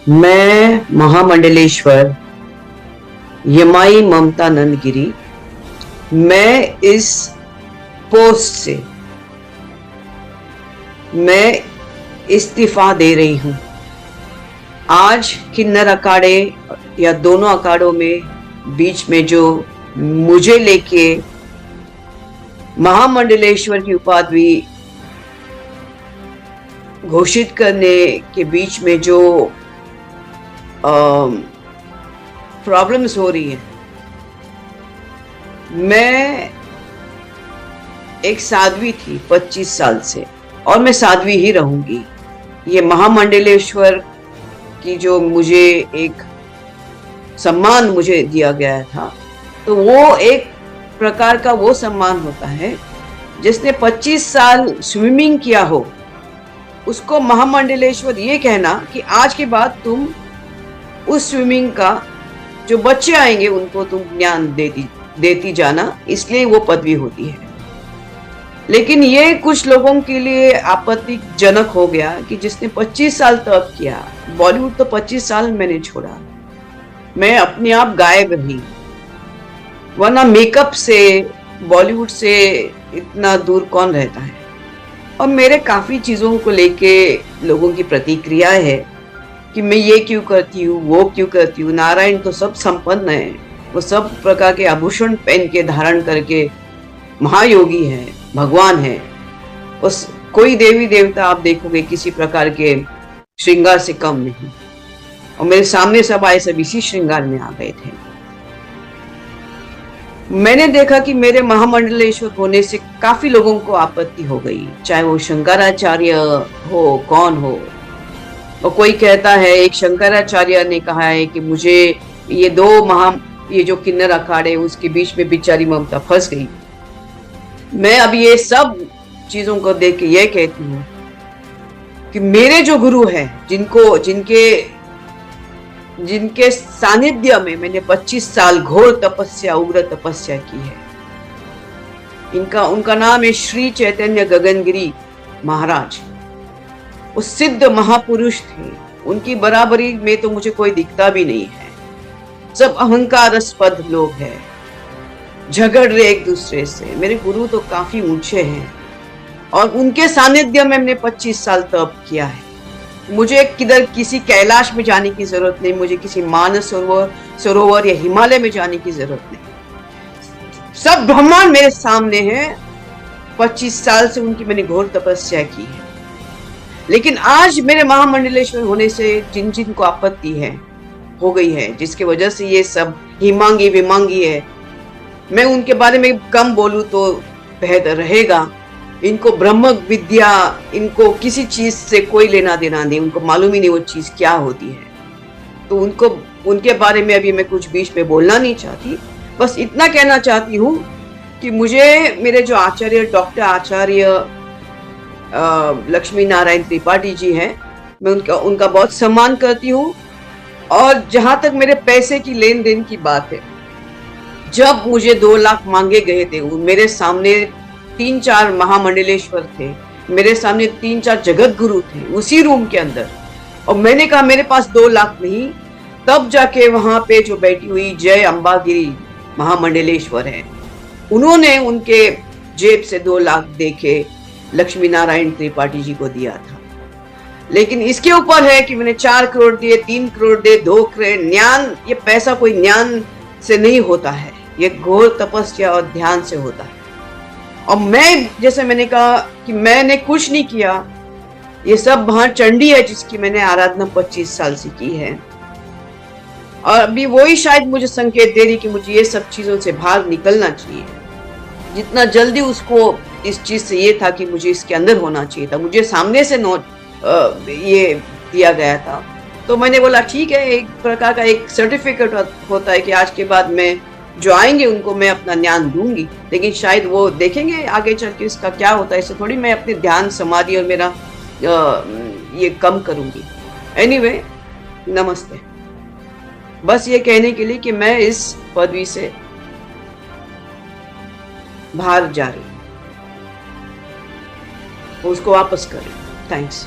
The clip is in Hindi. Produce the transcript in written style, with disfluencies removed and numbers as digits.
मैं महामंडलेश्वर यमाई ममता नंदगिरी, मैं इस पोस्ट से मैं इस्तीफा दे रही हूं। आज किन्नर अखाड़े या दोनों अखाड़ों में बीच में जो मुझे लेके महामंडलेश्वर की उपाधि घोषित करने के बीच में जो प्रॉब्लम्स हो रही है, मैं एक साध्वी थी 25 साल से और मैं साध्वी ही रहूंगी। ये महामंडलेश्वर की जो मुझे एक सम्मान मुझे दिया गया था, तो वो एक प्रकार का वो सम्मान होता है जिसने 25 साल स्विमिंग किया हो, उसको महामंडलेश्वर ये कहना कि आज के बाद तुम उस स्विमिंग का जो बच्चे आएंगे उनको तुम ज्ञान देती जाना, इसलिए वो पदवी होती है। लेकिन ये कुछ लोगों के लिए आपत्तिजनक हो गया कि जिसने 25 साल तप किया, बॉलीवुड तो 25 साल मैंने छोड़ा, मैं अपने आप गायब रही, वरना मेकअप से बॉलीवुड से इतना दूर कौन रहता है। और मेरे काफी चीजों को लेके लोगों की प्रतिक्रिया है कि मैं ये क्यों करती हूँ, वो क्यों करती हूँ। नारायण तो सब संपन्न है, वो सब प्रकार के आभूषण पहन के धारण करके महायोगी है, भगवान है। उस कोई देवी देवता आप देखोगे किसी प्रकार के श्रृंगार से कम नहीं, और मेरे सामने सब आए सब इसी श्रृंगार में आ गए थे। मैंने देखा कि मेरे महामंडलेश्वर होने से काफी लोगों को आपत्ति हो गई, चाहे वो शंकराचार्य हो, कौन हो। और कोई कहता है, एक शंकराचार्य ने कहा है कि मुझे ये जो किन्नर अखाड़े उसके बीच में बेचारी ममता फंस गई। मैं अब ये सब चीजों को देख के ये कहती हूँ कि मेरे जो गुरु हैं, जिनके सानिध्य में मैंने 25 साल घोर तपस्या, उग्र तपस्या की है, उनका नाम है श्री चैतन्य गगनगिरी महाराज। वो सिद्ध महापुरुष थे, उनकी बराबरी में तो मुझे कोई दिखता भी नहीं है। सब अहंकारास्पद लोग हैं, झगड़ रहे एक दूसरे से। मेरे गुरु तो काफी ऊंचे हैं और उनके सानिध्य में मैंने 25 साल तप किया है। मुझे किसी कैलाश में जाने की जरूरत नहीं, मुझे किसी मानस सरोवर या हिमालय में जाने की जरूरत नहीं। सब ब्रह्मांड मेरे सामने है। 25 साल से उनकी मैंने घोर तपस्या की है। लेकिन आज मेरे महामंडलेश्वर होने से जिन जिन को आपत्ति है हो गई है, जिसके वजह से ये सब हिमांगी विमांगी है, मैं उनके बारे में कम बोलूं तो बेहतर रहेगा। इनको ब्रह्म विद्या, इनको किसी चीज से कोई लेना देना नहीं, उनको मालूम ही नहीं वो चीज क्या होती है। तो उनके बारे में अभी मैं कुछ बीच में बोलना नहीं चाहती। बस इतना कहना चाहती हूँ कि मुझे मेरे जो आचार्य, डॉक्टर आचार्य लक्ष्मी नारायण त्रिपाठी जी हैं, मैं उनका बहुत सम्मान करती हूँ। और जहां तक मेरे पैसे की लेन देन की बात है, जब मुझे 2 लाख मांगे गए थे, मेरे सामने 3-4 महामंडलेश्वर थे, मेरे सामने 3-4 जगत गुरु थे उसी रूम के अंदर, और मैंने कहा मेरे पास 2 लाख नहीं। तब जाके वहां पे जो बैठी हुई जय अंबागिरी महामंडलेश्वर है, उन्होंने उनके जेब से 2 लाख देके लक्ष्मी नारायण त्रिपाठी जी को दिया था। लेकिन इसके ऊपर है कि मैंने 4 करोड़ दिए, 3 करोड़ दिए, 2 करोड़। ज्ञान, ये पैसा कोई ज्ञान से नहीं होता है, ये घोर तपस्या और ध्यान से होता है। और मैं, जैसे मैंने कहा कि मैंने कुछ नहीं किया, ये सब वहां चंडी है जिसकी मैंने आराधना 25 साल से की है। और अभी वही शायद मुझे संकेत दे रही कि मुझे ये सब चीजों से बाहर निकलना चाहिए। जितना जल्दी उसको इस चीज से ये था कि मुझे इसके अंदर होना चाहिए था, मुझे सामने से ये दिया गया था, तो मैंने बोला ठीक है, एक प्रकार का एक सर्टिफिकेट होता है कि आज के बाद मैं जो आएंगे उनको मैं अपना ज्ञान दूंगी। लेकिन शायद वो देखेंगे आगे चल के इसका क्या होता है, इससे थोड़ी मैं अपने ध्यान, समाधि और मेरा ये कम करूंगी। एनीवे, नमस्ते। बस ये कहने के लिए कि मैं इस पदवी से बाहर जा रही हूँ, उसको वापस करें। थैंक्स।